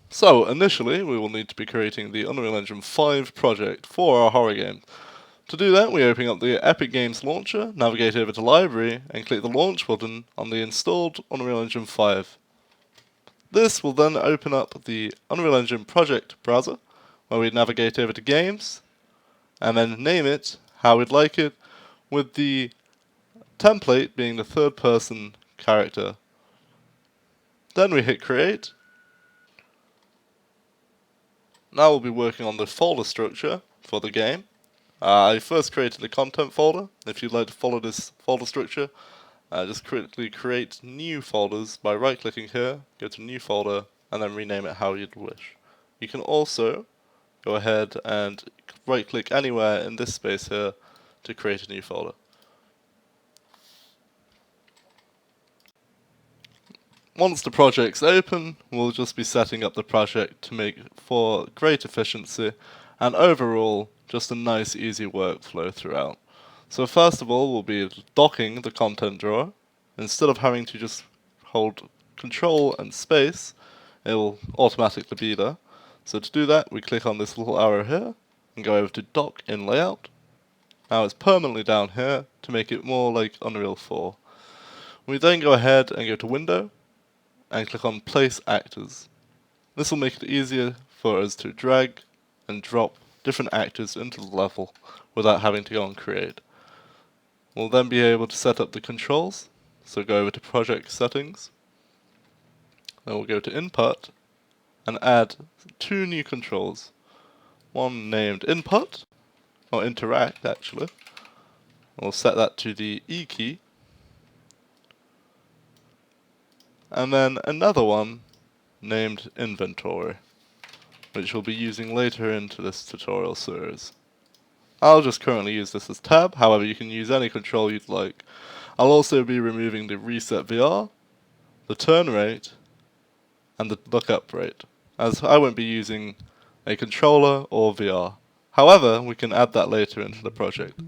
So, initially, we will need to be creating the Unreal Engine 5 project for our horror game. To do that, we open up the Epic Games launcher, navigate over to Library, and click the Launch button on the installed Unreal Engine 5. This will then open up the Unreal Engine project browser, where we navigate over to Games, and then name it how we'd like it, with the template being the third-person character. Then we hit Create. Now we'll be working on the folder structure for the game. I first created a content folder. If you'd like to follow this folder structure, just quickly create new folders by right-clicking here, go to New Folder, and then rename it how you'd wish. You can also go ahead and right-click anywhere in this space here to create a new folder. Once the project's open, we'll just be setting up the project to make for great efficiency and overall just a nice easy workflow throughout. So first of all, we'll be docking the content drawer. Instead of having to just hold Control and space, it will automatically be there. So to do that, we click on this little arrow here and go over to Dock in Layout. Now it's permanently down here to make it more like Unreal 4. We then go ahead and go to Window and click on Place Actors. This will make it easier for us to drag and drop different actors into the level without having to go and create. We'll then be able to set up the controls, so go over to Project Settings, then we'll go to Input and add two new controls. One named Input, or Interact actually. We'll set that to the E key. And then another one named Inventory, which we'll be using later into this tutorial series. I'll just currently use this as Tab, however you can use any control you'd like. I'll also be removing the Reset VR, the Turn Rate, and the Lookup Rate, as I won't be using a controller or VR. However, we can add that later into the project.